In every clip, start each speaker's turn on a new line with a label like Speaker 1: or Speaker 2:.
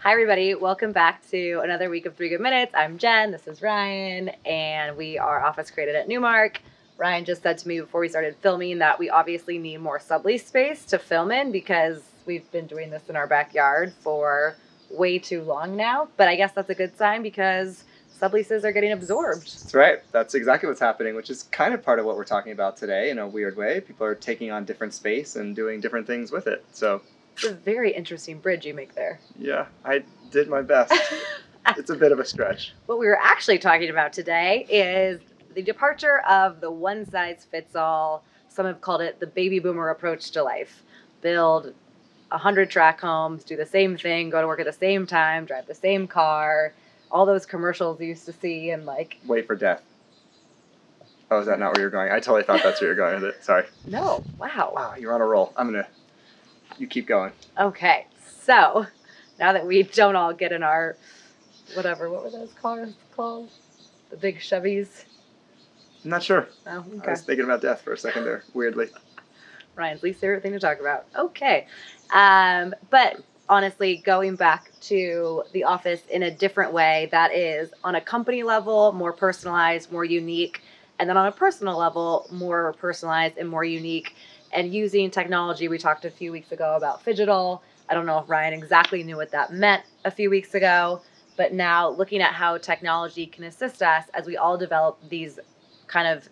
Speaker 1: Hi, everybody. Welcome back to another week of 3 Good Minutes. I'm Jen. This is Ryan, and we are office created at Newmark. Ryan just said to me before we started filming that we obviously need more sublease space to film in because we've been doing this in our backyard for way too long now. But I guess that's a good sign because subleases are getting absorbed.
Speaker 2: That's right. That's exactly what's happening, which is kind of part of what we're talking about today in a weird way. People are taking on different space and doing different things with it. So
Speaker 1: It's a very interesting bridge you make there.
Speaker 2: yeah, I did my best. It's a bit of a stretch.
Speaker 1: What we were actually talking about today is the departure of the one-size-fits-all. Some have called it the baby boomer approach to life. Build 100 track homes, do the same thing, go to work at the same time, drive the same car. All those commercials you used to see and like...
Speaker 2: Wait for death. Oh, is that not where you're going? I totally thought that's where you're going with it. Sorry.
Speaker 1: No. Wow.
Speaker 2: Wow, you're on a roll. You keep going.
Speaker 1: Okay. So now that we don't all get in our... whatever, what were those cars called? The big Chevys?
Speaker 2: I'm not sure.
Speaker 1: Oh, okay.
Speaker 2: I was thinking about death for a second there, weirdly.
Speaker 1: Ryan's least favorite thing to talk about. Okay. But honestly, going back to the office in a different way, that is on a company level, more personalized, more unique, and then on a personal level, more personalized and more unique, and using technology. We talked a few weeks ago about Phygital. I don't know if Ryan exactly knew what that meant a few weeks ago, but now looking at how technology can assist us as we all develop these kind of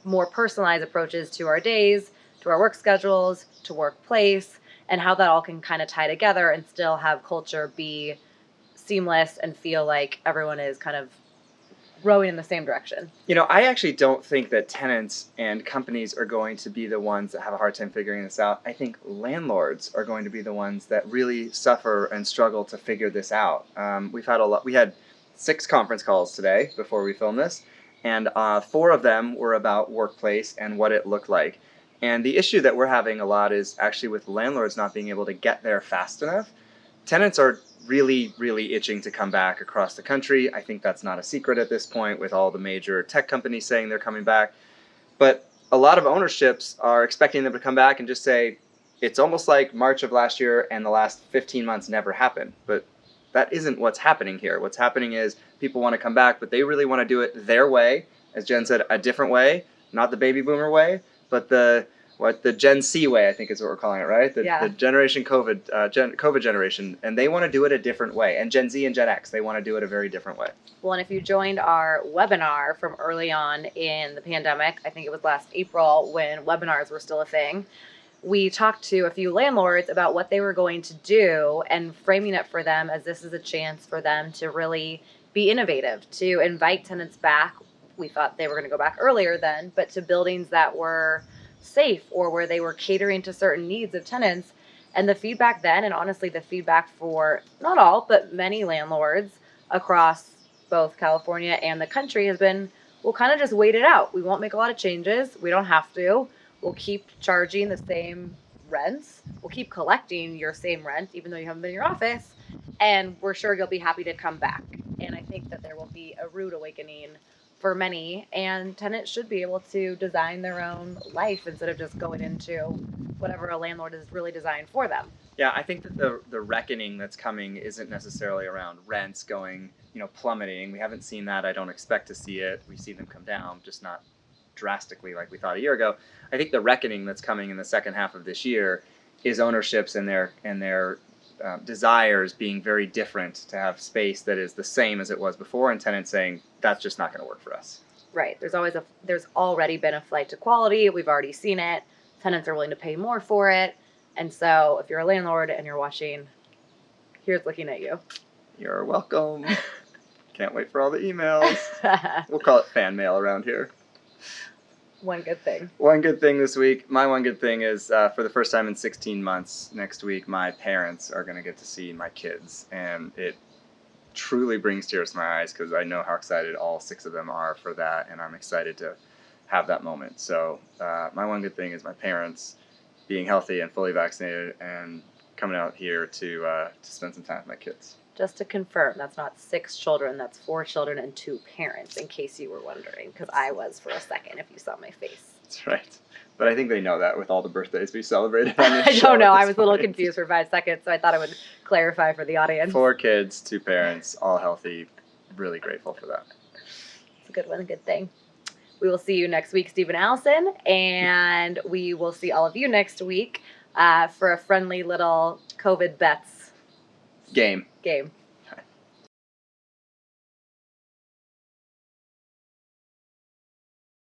Speaker 1: more personalized approaches to our days, to our work schedules, to workplace, and how that all can kind of tie together and still have culture be seamless and feel like everyone is kind of rowing in the same direction.
Speaker 2: You know, I actually don't think that tenants and companies are going to be the ones that have a hard time figuring this out. I think landlords are going to be the ones that really suffer and struggle to figure this out. We had 6 conference calls today before we filmed this, and 4 of them were about workplace and what it looked like. And the issue that we're having a lot is actually with landlords not being able to get there fast enough. Tenants are really, really itching to come back across the country. I think that's not a secret at this point with all the major tech companies saying they're coming back. But a lot of ownerships are expecting them to come back and just say, it's almost like March of last year and the last 15 months never happened. But that isn't what's happening here. What's happening is people want to come back, but they really want to do it their way. As Jen said, a different way, not the baby boomer way, but the Gen C way, I think is what we're calling it, right? The generation COVID generation, and they want to do it a different way. And Gen Z and Gen X, they want to do it a very different way.
Speaker 1: Well, and if you joined our webinar from early on in the pandemic, I think it was last April when webinars were still a thing, we talked to a few landlords about what they were going to do and framing it for them as this is a chance for them to really be innovative, to invite tenants back. We thought they were going to go back earlier then, but to buildings that were safe or where they were catering to certain needs of tenants. And the feedback then, and honestly the feedback for not all, but many landlords across both California and the country has been, we'll kind of just wait it out. We won't make a lot of changes. We don't have to. We'll keep charging the same rents. We'll keep collecting your same rent, even though you haven't been in your office. And we're sure you'll be happy to come back. And I think that there will be a rude awakening for many, and tenants should be able to design their own life instead of just going into whatever a landlord is really designed for them.
Speaker 2: Yeah, I think that the reckoning that's coming isn't necessarily around rents going, plummeting. We haven't seen that. I don't expect to see it. We see them come down, just not drastically like we thought a year ago. I think the reckoning that's coming in the second half of this year is ownerships and their desires being very different to have space that is the same as it was before, and tenants saying that's just not going to work for us.
Speaker 1: Right. There's already been a flight to quality. We've already seen it. Tenants are willing to pay more for it. And so if you're a landlord and you're watching, here's looking at you.
Speaker 2: You're welcome. Can't wait for all the emails. We'll call it fan mail around here.
Speaker 1: One good thing.
Speaker 2: One good thing this week. My one good thing is for the first time in 16 months, next week, my parents are going to get to see my kids. And it truly brings tears to my eyes because I know how excited all 6 of them are for that. And I'm excited to have that moment. So my one good thing is my parents being healthy and fully vaccinated and coming out here to spend some time with my kids.
Speaker 1: Just to confirm, that's not 6 children, that's 4 children and 2 parents, in case you were wondering, because I was for a second if you saw my face.
Speaker 2: That's right. But I think they know that with all the birthdays we celebrated on this
Speaker 1: I
Speaker 2: show
Speaker 1: don't know.
Speaker 2: at
Speaker 1: I
Speaker 2: this
Speaker 1: was a little
Speaker 2: point.
Speaker 1: confused for 5 seconds, so I thought I would clarify for the audience.
Speaker 2: 4 kids, 2 parents, all healthy. Really grateful for that.
Speaker 1: It's a good one, a good thing. We will see you next week, Steve and Allison, and we will see all of you next week for a friendly little COVID bets
Speaker 2: Game.
Speaker 1: game.